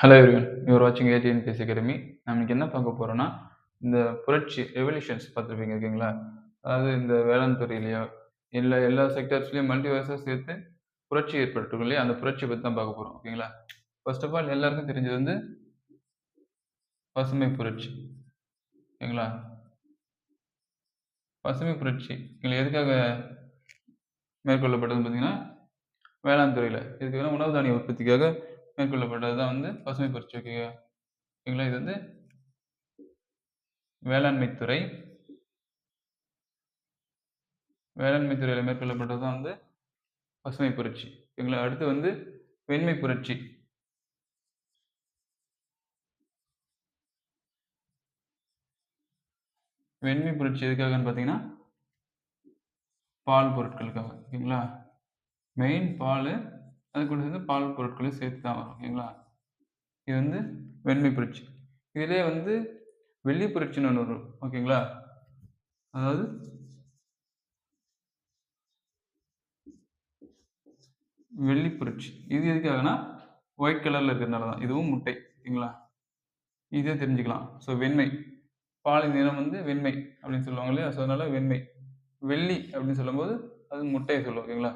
Hello everyone. You are வாட்சிங் ஏஜிஎன்பிஎஸ்சி academy. நம்ம இன்னைக்கு என்ன பார்க்க போறோம்னா, இந்த புரட்சி ரெவல்யூஷன்ஸ் பார்த்துருப்பீங்க ஓகேங்களா? அதாவது இந்த வேளாண் துறையிலயோ, இல்ல எல்லா செக்டார்ஸ்லயும் மல்டிவர்ஸா சேர்த்து புரட்சி ஏற்பட்டிருக்கும் இல்லையா? அந்த புரட்சிய பத்தி தான் பார்க்க போறோம். ஓகேங்களா? ஃபர்ஸ்ட் ஆஃப் ஆல் எல்லாருக்கும் தெரிஞ்சது வந்து பசுமை புரட்சி. ஓகேங்களா? பசுமை புரட்சி எதுக்காக மேற்கொள்ளப்பட்டதுன்னு பார்த்தீங்கன்னா, வேளாண் துறையில. இதுக்கு உணவு தானிய உற்பத்திக்காக மேற்கொள்ளப்பட்டது தான் வந்து பசுமை புரட்சி. ஓகேங்களா? இது வந்து வேளாண்மை துறை. வேளாண்மை துறையில மேற்கொள்ளப்பட்டது தான் வந்து பசுமை புரட்சி. ஓகேங்களா? அடுத்து வந்து வெண்மை புரட்சி. வெண்மை புரட்சி எதுக்காகன்னு பார்த்தீங்கன்னா, பால் பொருட்களுக்காக. ஓகேங்களா? மெயின் பாலு, அது கூட சேர்ந்து பால் பொருட்களையும் சேர்த்து தான் வரும். ஓகேங்களா? இது வந்து வெண்மை புரட்சி. இதிலேயே வந்து வெள்ளி புரட்சின்னு ஒண்ணு வரும். ஓகேங்களா? அதாவது வெள்ளி புரட்சி. இது எதுக்காகன்னா, ஒயிட் கலர்ல இருக்கிறதுனால தான். இதுவும் முட்டை. ஓகேங்களா? ஈஸியா தெரிஞ்சுக்கலாம். ஸோ வெண்மை. பாலின் நிறம் வந்து வெண்மை அப்படின்னு சொல்லுவாங்க இல்லையா? ஸோ அதனால வெண்மை. வெள்ளி அப்படின்னு சொல்லும்போது, அது முட்டைய சொல்லும். ஓகேங்களா?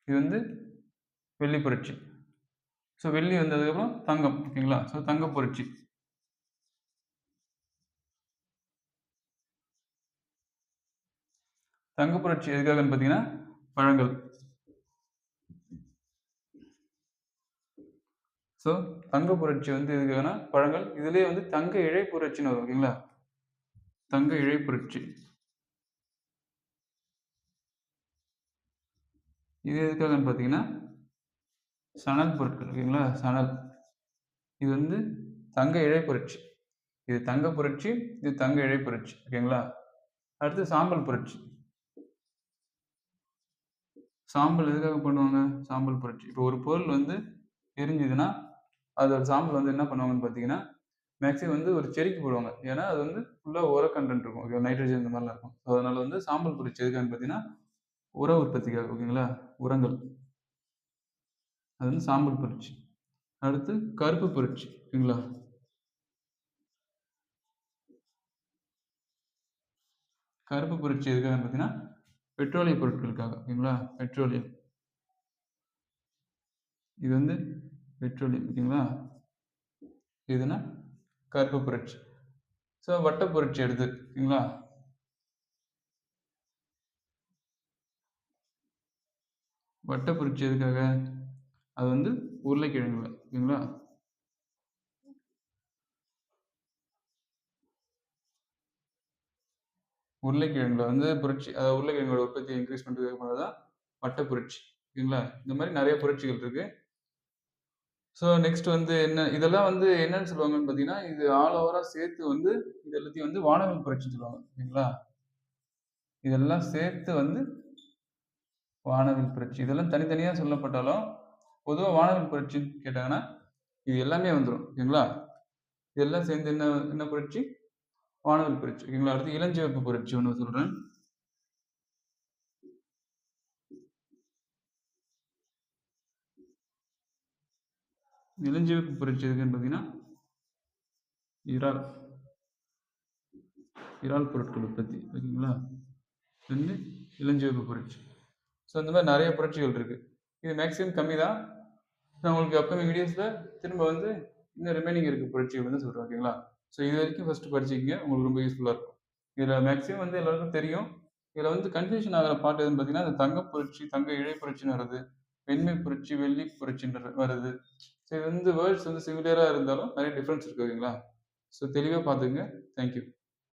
இது வந்து வெள்ளி புரட்சி. ஸோ வெள்ளி வந்ததுக்கப்புறம் தங்கம். ஓகேங்களா? ஸோ தங்க புரட்சி. தங்க புரட்சி எதுக்காகன்னு பார்த்தீங்கன்னா, பழங்கள். ஸோ தங்க புரட்சி வந்து எதுக்காகன்னா, பழங்கள். இதுலயே வந்து தங்க இழை புரட்சின்னு வரும். ஓகேங்களா? தங்க இழை புரட்சி. இது எதுக்காகன்னு பார்த்தீங்கன்னா, சணல் பொருட்கள். ஓகேங்களா? சணல். இது வந்து தங்க இழை புரட்சி. இது தங்க புரட்சி, இது தங்க இழை புரட்சி. ஓகேங்களா? அடுத்து சாம்பல் புரட்சி. சாம்பல் எதுக்காக பண்ணுவாங்க? சாம்பல் புரட்சி. இப்போ ஒரு பொருள் வந்து எரிஞ்சுதுன்னா, அதோட சாம்பல் வந்து என்ன பண்ணுவாங்கன்னு பார்த்தீங்கன்னா, மேக்ஸிமம் வந்து ஒரு செடிக்கு போடுவாங்க. ஏன்னா, அது வந்து ஃபுல்லா உர கன்டென்ட் இருக்கும். ஓகே நைட்ரஜன் இந்த மாரிலாம் இருக்கும். ஸோ அதனால வந்து சாம்பல் புரட்சி எதுக்காகன்னு பார்த்தீங்கன்னா, உர உற்பத்திக்காக. ஓகேங்களா? உரங்கள். அது வந்து சாம்பல் புரட்சி. அடுத்து கருப்பு புரட்சி. ஓகேங்களா? கருப்பு புரட்சி எதுக்காகன்னு பார்த்தீங்கன்னா, பெட்ரோலிய பொருட்களுக்காக. ஓகேங்களா? பெட்ரோலியம். இது வந்து பெட்ரோலியம். ஓகேங்களா? இதுன்னா கருப்பு புரட்சி. ஸோ வட்ட புரட்சி அடுத்து. ஓகேங்களா? வட்ட புரட்சி எதுக்காக? அது வந்து உருளைக்கிழங்குல. ஓகேங்களா? உருளைக்கிழங்குல வந்து புரட்சி. அதாவது உருளைக்கிழங்கோட உற்பத்திய இன்கிரீஸ் பண்றதுக்காக பண்ணது தான் வட்ட புரட்சி. ஓகேங்களா? இந்த மாரி நெறைய புரட்சிகள் இருக்கு. ஸோ நெக்ஸ்ட் வந்து என்ன இதெல்லாம் வந்து என்னன்னு சொல்லுவாங்கன்னு பார்த்தீங்கன்னா, இது ஆல் ஓவரா சேர்த்து வந்து இது எல்லாத்தையும் வந்து வானவில் புரட்சின்னு சொல்லுவாங்க. ஓகேங்களா? இதெல்லாம் சேர்த்து வந்து வானவில் புரட்சி. இதெல்லாம் தனித்தனியா சொல்லப்பட்டாலும், பொதுவா வானவில் புரட்சின்னு கேட்டாங்கன்னா, இது எல்லாமே வந்துரும். ஓகேங்களா? இதெல்லாம் சேர்ந்து என்ன என்ன புரட்சி? வானவில் புரட்சி. ஓகேங்களா? அடுத்து இளஞ்சிவப்பு புரட்சி ஒண்ணு சொல்றேன். இளஞ்சிவப்பு புரட்சி எதுக்குன்னு பார்த்தீங்கன்னா, இறால். இறால் பொருட்கள் உற்பத்தி. ஓகேங்களா? இது வந்து இளஞ்சிவப்பு புரட்சி. ஸோ இந்த மாரி நெறைய புரட்சிகள் இருக்கு. இது மேக்ஸிமம் கம்மி தான். நான் உங்களுக்கு அப்கமிங் வீடியோஸ்ல திரும்ப வந்து இன்னும் ரிமைனிங் இருக்க புரட்சிகள் வந்து சொல்றேன். ஓகேங்களா? ஸோ இது வரைக்கும் ஃபர்ஸ்ட் படிச்சுக்கங்க. உங்களுக்கு ரொம்ப யூஸ்ஃபுல்லா இருக்கும். இதுல மேக்ஸிமம் வந்து எல்லாருக்கும் தெரியும். இதுல வந்து கன்ஃப்யூஷன் ஆகுற பார்ட் எதுன்னு பார்த்தீங்கன்னா, அந்த தங்க புரட்சி, தங்க இழை புரட்சின்னு வருது. வெண்மை புரட்சி, வெள்ளி புரட்சின்ற வருது. ஸோ இது வந்து வேர்ட்ஸ் வந்து சிமிலரா இருந்தாலும் நெறைய டிஃபரன்ஸ் இருக்கு. ஓகேங்களா? ஸோ தெளிவா பார்த்துக்கங்க. Thank you.